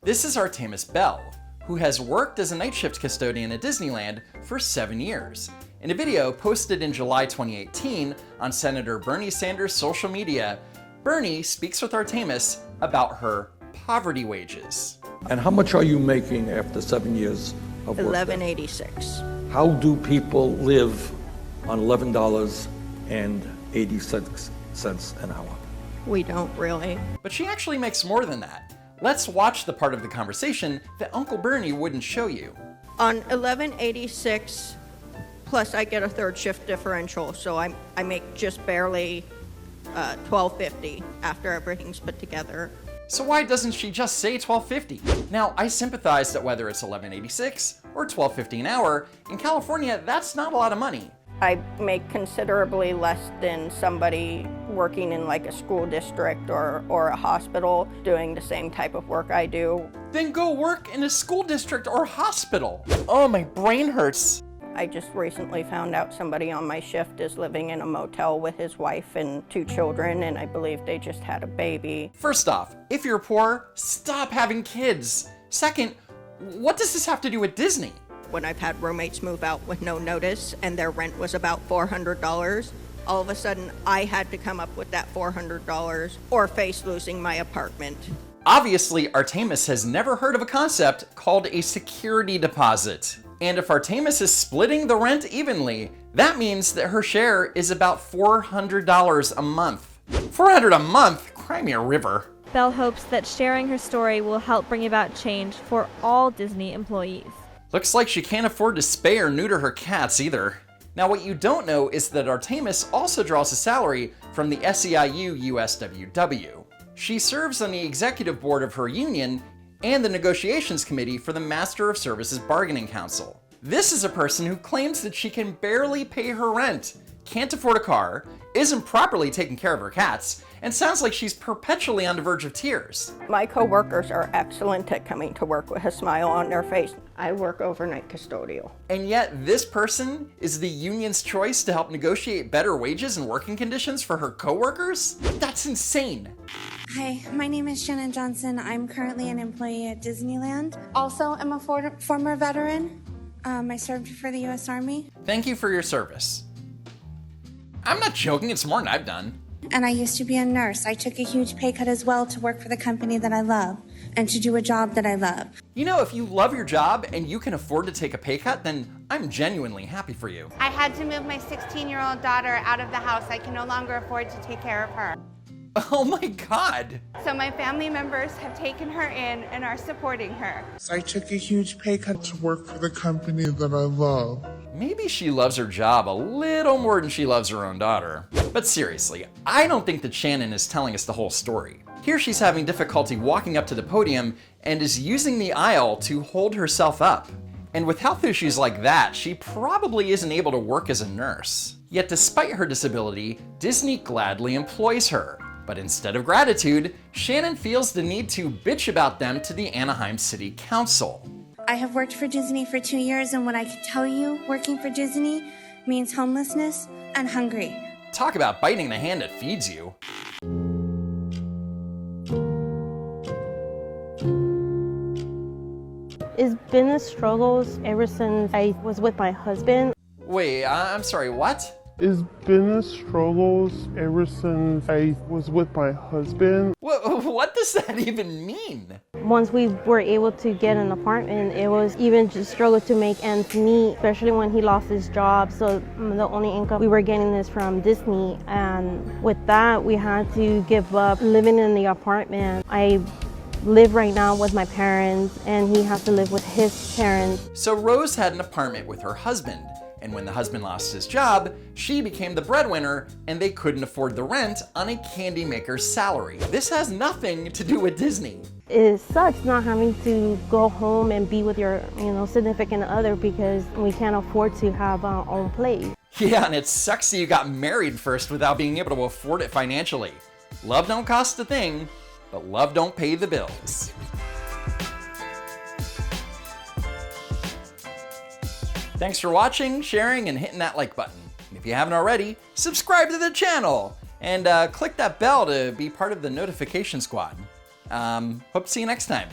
This is Artemis Bell, who has worked as a night shift custodian at Disneyland for 7 years. In a video posted in July 2018 on Senator Bernie Sanders' social media, Bernie speaks with Artemis about her poverty wages. And how much are you making after 7 years of work? $11.86. How do people live on $11.86 an hour? We don't really. But she actually makes more than that. Let's watch the part of the conversation that Uncle Bernie wouldn't show you. On $11.86, plus I get a third shift differential, so I make just barely $12.50 after everything's put together. So why doesn't she just say $12.50? Now, I sympathize that whether it's $11.86 or $12.50 an hour, in California, that's not a lot of money. I make considerably less than somebody working in like a school district or a hospital doing the same type of work I do. Then go work in a school district or hospital. Oh, my brain hurts. I just recently found out somebody on my shift is living in a motel with his wife and 2 children, and I believe they just had a baby. First off, if you're poor, stop having kids. Second, what does this have to do with Disney? When I've had roommates move out with no notice and their rent was about $400, all of a sudden I had to come up with that $400 or face losing my apartment. Obviously, Artemis has never heard of a concept called a security deposit. And if Artemis is splitting the rent evenly, that means that her share is about $400 a month. $400 a month? Cry me a river. Belle hopes that sharing her story will help bring about change for all Disney employees. Looks like she can't afford to spay or neuter her cats either. Now, what you don't know is that Artemis also draws a salary from the SEIU USWW. She serves on the executive board of her union and the negotiations committee for the Master of Services Bargaining Council. This is a person who claims that she can barely pay her rent, can't afford a car, isn't properly taking care of her cats, and sounds like she's perpetually on the verge of tears. My coworkers are excellent at coming to work with a smile on their face. I work overnight custodial. And yet this person is the union's choice to help negotiate better wages and working conditions for her coworkers? That's insane. Hi, my name is Shannon Johnson. I'm currently an employee at Disneyland. Also, I'm a former veteran. I served for the U.S. Army. Thank you for your service. I'm not joking, it's more than I've done. And I used to be a nurse. I took a huge pay cut as well to work for the company that I love and to do a job that I love. You know, if you love your job and you can afford to take a pay cut, then I'm genuinely happy for you. I had to move my 16-year-old daughter out of the house. I can no longer afford to take care of her. Oh my God. So my family members have taken her in and are supporting her. I took a huge pay cut to work for the company that I love. Maybe she loves her job a little more than she loves her own daughter. But seriously, I don't think that Shannon is telling us the whole story. Here she's having difficulty walking up to the podium and is using the aisle to hold herself up. And with health issues like that, she probably isn't able to work as a nurse. Yet despite her disability, Disney gladly employs her. But instead of gratitude, Shannon feels the need to bitch about them to the Anaheim City Council. I have worked for Disney for 2 years, and what I can tell you, working for Disney means homelessness and hungry. Talk about biting the hand that feeds you. It's been a struggle ever since I was with my husband. Wait, I'm sorry, what? It's been a struggle ever since I was with my husband. What does that even mean? Once we were able to get an apartment, it was even just struggle to make ends meet, especially when he lost his job. So the only income we were getting is from Disney. And with that, we had to give up living in the apartment. I live right now with my parents, and he has to live with his parents. So Rose had an apartment with her husband. And when the husband lost his job, she became the breadwinner and they couldn't afford the rent on a candy maker's salary. This has nothing to do with Disney. It sucks not having to go home and be with your, significant other because we can't afford to have our own place. Yeah, and it sucks that you got married first without being able to afford it financially. Love don't cost a thing, but love don't pay the bills. Thanks for watching, sharing, and hitting that like button. And if you haven't already, subscribe to the channel and click that bell to be part of the notification squad. Hope to see you next time.